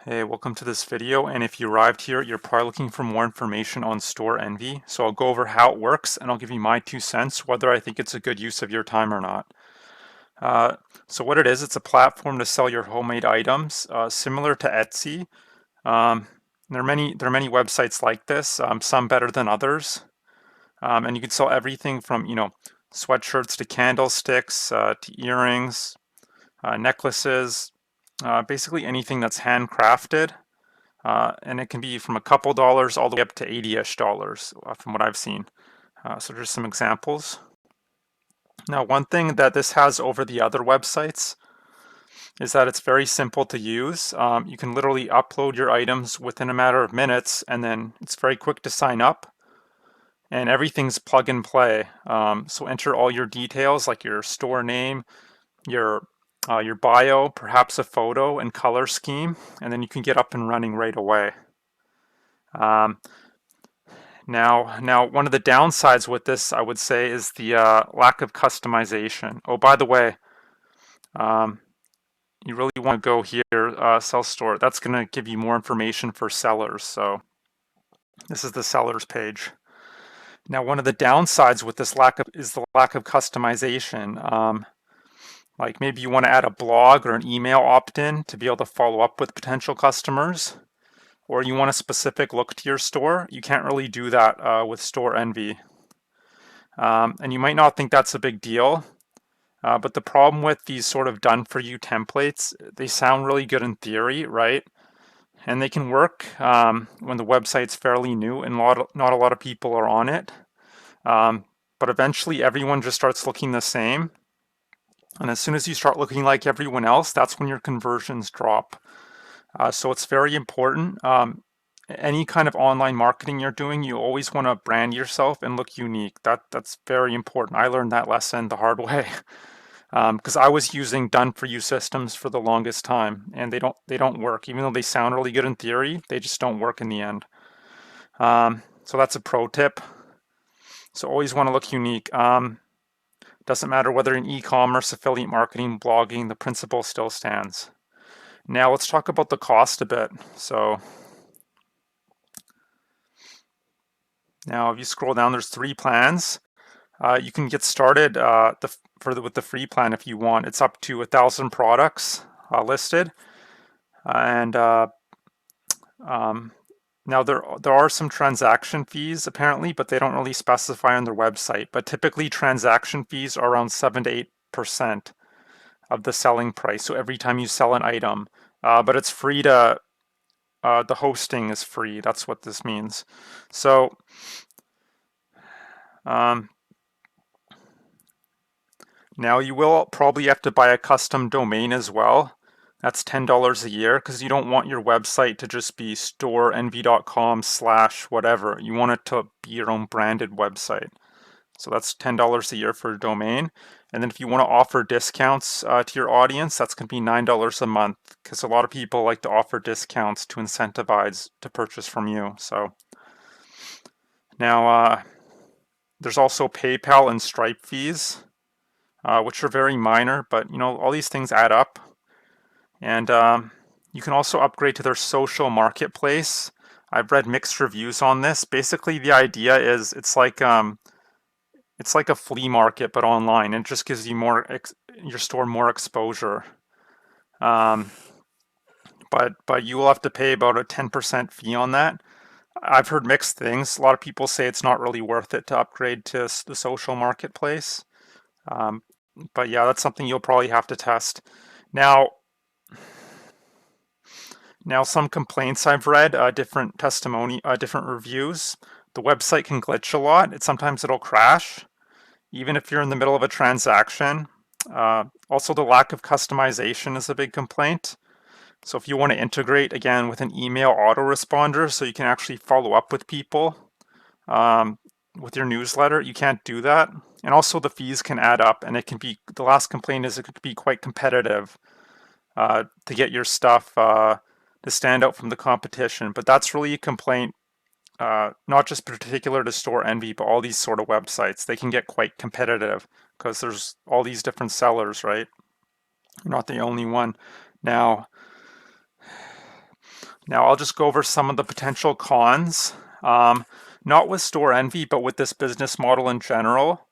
Hey, welcome to this video, and if you arrived here, you're probably looking for more information on StoreEnvy. So I'll go over how it works, and I'll give you my 2 cents, whether I think it's a good use of your time or not. Uh, so what it is, it's a platform to sell your homemade items, similar to Etsy. Um, there are many websites like this, some better than others. And you can sell everything from, sweatshirts to candlesticks, to earrings, necklaces, basically anything that's handcrafted. And it can be from a couple dollars all the way up to 80-ish dollars from what I've seen. So just some examples. Now, one thing that this has over the other websites is that it's very simple to use. You can literally upload your items within a matter of minutes, and then it's very quick to sign up, and everything's plug and play. So enter all your details like your store name, your bio, perhaps a photo and color scheme, and then you can get up and running right away. Um, now, one of the downsides with this, I would say, is the lack of customization. Oh, by the way, um, you really want to go here, sell store. That's going to give you more information for sellers. So this is the sellers page. Now, one of the downsides with this is the lack of customization. Like maybe you want to add a blog or an email opt-in to be able to follow up with potential customers, or you want a specific look to your store. You can't really do that with StoreEnvy. And you might not think that's a big deal, but the problem with these sort of done-for-you templates, they sound really good in theory, right? And they can work when the website's fairly new and not a lot of people are on it. But eventually everyone just starts looking the same. And as soon as you start looking like everyone else, that's when your conversions drop. So it's very important. Any kind of online marketing you're doing, you always want to brand yourself and look unique. That's very important. I learned that lesson the hard way because I was using done-for-you systems for the longest time, and they don't work. Even though they sound really good in theory, they just don't work in the end. So that's a pro tip. So always want to look unique. Doesn't matter whether in e-commerce, affiliate marketing, blogging, the principle still stands. Now let's talk about the cost a bit. So now if you scroll down, there's 3 plans. You can get started with the free plan if you want. It's up to 1,000 products listed, and now there are some transaction fees apparently, but they don't really specify on their website. But typically, transaction fees are around 7 to 8% of the selling price. So every time you sell an item, but it's free to the hosting is free. That's what this means. So. Now you will probably have to buy a custom domain as well. That's $10 a year because you don't want your website to just be storeenvy.com/whatever. You want it to be your own branded website. So that's $10 a year for a domain. And then if you want to offer discounts to your audience, that's going to be $9 a month because a lot of people like to offer discounts to incentivize to purchase from you. So now there's also PayPal and Stripe fees. Which are very minor, but all these things add up. And you can also upgrade to their social marketplace. I've read mixed reviews on this. Basically, the idea is it's like a flea market but online. It just gives you your store more exposure. But you will have to pay about a 10% fee on that. I've heard mixed things. A lot of people say it's not really worth it to upgrade to the social marketplace. But yeah, that's something you'll probably have to test. Now some complaints I've read, different reviews. The website can glitch a lot. Sometimes it'll crash, even if you're in the middle of a transaction. Also, the lack of customization is a big complaint. So if you want to integrate again with an email autoresponder, so you can actually follow up with people with your newsletter, you can't do that. And also the fees can add up, and the last complaint is it could be quite competitive to get your stuff to stand out from the competition. But that's really a complaint, not just particular to StoreEnvy, but all these sort of websites. They can get quite competitive because there's all these different sellers, right? You're not the only one. Now, Now I'll just go over some of the potential cons, not with StoreEnvy, but with this business model in general.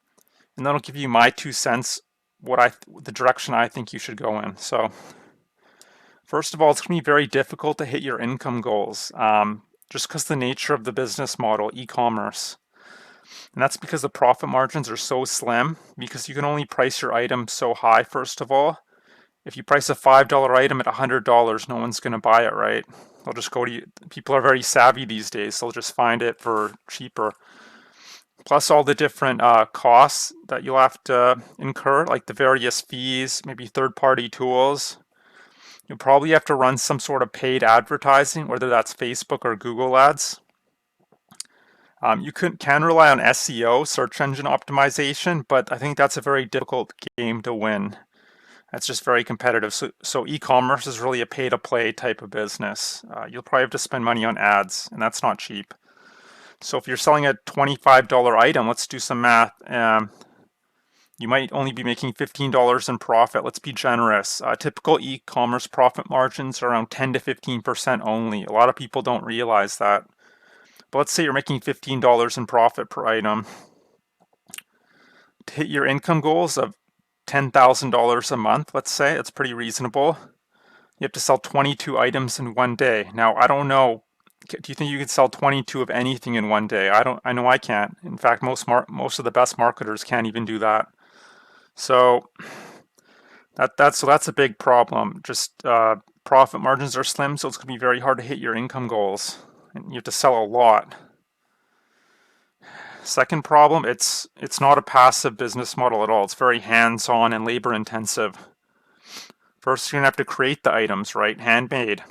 And then I'll give you my 2 cents, the direction I think you should go in. So first of all, it's going to be very difficult to hit your income goals, just because the nature of the business model, e-commerce. And that's because the profit margins are so slim, because you can only price your item so high, first of all. If you price a $5 item at $100, no one's going to buy it, right? They'll just go to you. People are very savvy these days. They'll just find it for cheaper. Plus all the different costs that you'll have to incur, like the various fees, maybe third-party tools. You'll probably have to run some sort of paid advertising, whether that's Facebook or Google ads. You can rely on SEO, search engine optimization, but I think that's a very difficult game to win. That's just very competitive. So e-commerce is really a pay-to-play type of business. You'll probably have to spend money on ads, and that's not cheap. So if you're selling a $25 item, let's do some math. You might only be making $15 in profit. Let's be generous. Typical e-commerce profit margins are around 10 to 15% only. A lot of people don't realize that. But let's say you're making $15 in profit per item. To hit your income goals of $10,000 a month, let's say, it's pretty reasonable. You have to sell 22 items in one day. Now, I don't know. Do you think you could sell 22 of anything in one day? I know I can't. In fact, most of the best marketers can't even do that. So that's a big problem. Just profit margins are slim, so it's going to be very hard to hit your income goals, and you have to sell a lot. Second problem, it's not a passive business model at all. It's very hands-on and labor-intensive. First, you're gonna have to create the items, right? Handmade.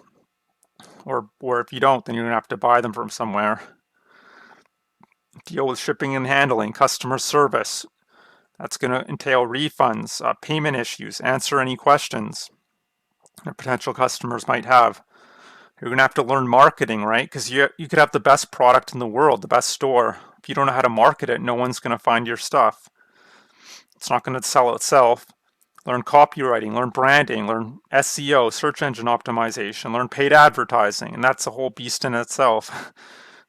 Or if you don't, then you're gonna have to buy them from somewhere. Deal with shipping and handling, customer service. That's gonna entail refunds, payment issues, answer any questions that potential customers might have. You're gonna have to learn marketing, right? Because you could have the best product in the world, the best store. If you don't know how to market it, no one's gonna find your stuff. It's not gonna sell itself. Learn copywriting, learn branding, learn SEO, search engine optimization, learn paid advertising, and that's a whole beast in itself.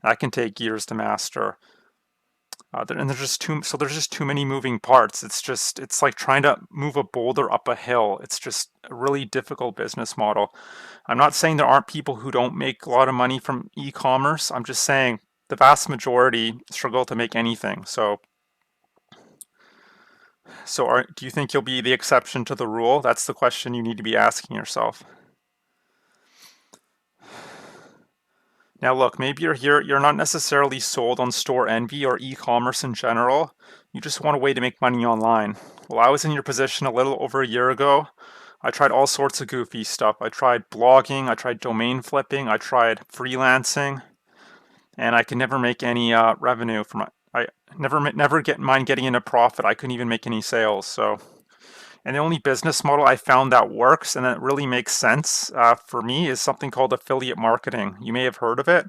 That can take years to master. And there's just too many moving parts. It's like trying to move a boulder up a hill. It's just a really difficult business model. I'm not saying there aren't people who don't make a lot of money from e-commerce. I'm just saying the vast majority struggle to make anything. So do you think you'll be the exception to the rule? That's the question you need to be asking yourself. Now look, maybe you're not necessarily sold on StoreEnvy or e-commerce in general. You just want a way to make money online. Well, I was in your position a little over a year ago. I tried all sorts of goofy stuff. I tried blogging, I tried domain flipping, I tried freelancing, and I could never make any revenue from it. I never get mine getting into profit. I couldn't even make any sales. And the only business model I found that works and that really makes sense for me is something called affiliate marketing. You may have heard of it.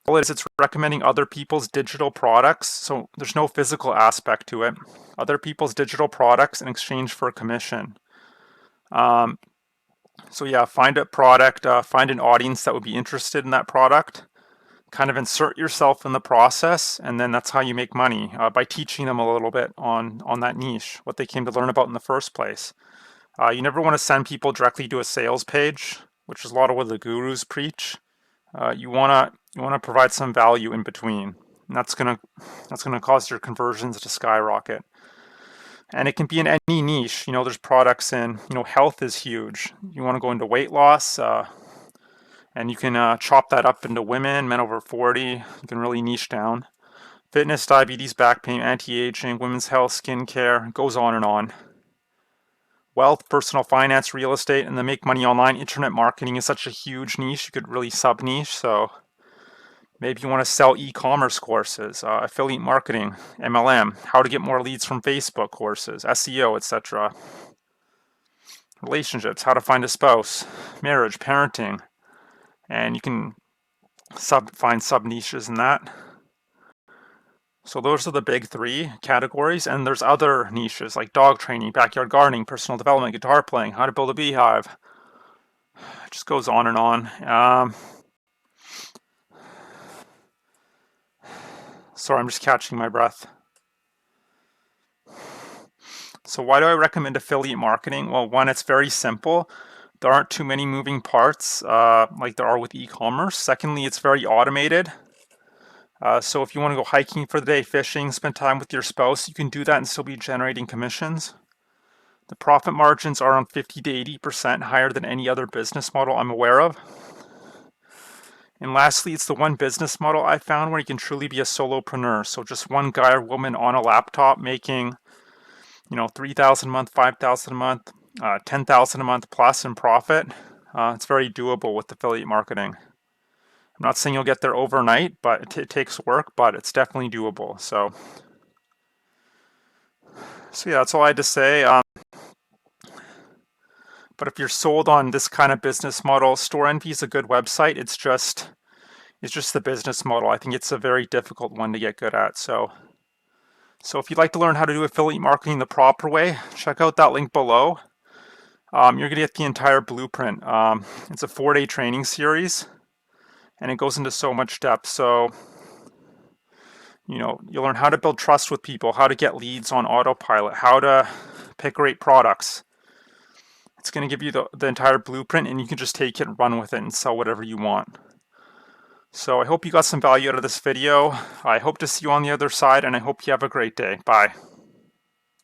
All it is, it's recommending other people's digital products. So there's no physical aspect to it. Other people's digital products in exchange for a commission. So yeah, find a product, find an audience that would be interested in that product. Kind of insert yourself in the process, and then that's how you make money, by teaching them a little bit on that niche, what they came to learn about in the first place. You never want to send people directly to a sales page, which is a lot of what the gurus preach. You wanna provide some value in between, and that's gonna cause your conversions to skyrocket. And it can be in any niche. There's products in health is huge. You want to go into weight loss. And you can chop that up into women, men over 40. You can really niche down. Fitness, diabetes, back pain, anti-aging, women's health, skincare, goes on and on. Wealth, personal finance, real estate, and then make money online. Internet marketing is such a huge niche. You could really sub-niche. So maybe you want to sell e-commerce courses, affiliate marketing, MLM, how to get more leads from Facebook courses, SEO, etc. Relationships, how to find a spouse, marriage, parenting. And you can find sub-niches in that. So those are the big three categories, and there's other niches like dog training, backyard gardening, personal development, guitar playing, how to build a beehive. It just goes on and on. Sorry, I'm just catching my breath. So why do I recommend affiliate marketing? Well, one, it's very simple. There aren't too many moving parts like there are with e-commerce. Secondly, it's very automated. So if you want to go hiking for the day, fishing, spend time with your spouse, you can do that and still be generating commissions. The profit margins are around 50 to 80% higher than any other business model I'm aware of. And lastly, it's the one business model I found where you can truly be a solopreneur. So just one guy or woman on a laptop making, $3,000 a month, $5,000 a month, $10,000 a month plus in profit. It's very doable with affiliate marketing. I'm not saying you'll get there overnight, but it takes work, but it's definitely doable. So yeah, that's all I had to say. But if you're sold on this kind of business model, StoreEnvy is a good website. It's just the business model. I think it's a very difficult one to get good at. So if you'd like to learn how to do affiliate marketing the proper way, check out that link below. You're going to get the entire blueprint. It's a 4-day training series, and it goes into so much depth. So you'll learn how to build trust with people, how to get leads on autopilot, how to pick great products. It's going to give you the entire blueprint, and you can just take it and run with it and sell whatever you want. So I hope you got some value out of this video. I hope to see you on the other side, and I hope you have a great day. Bye.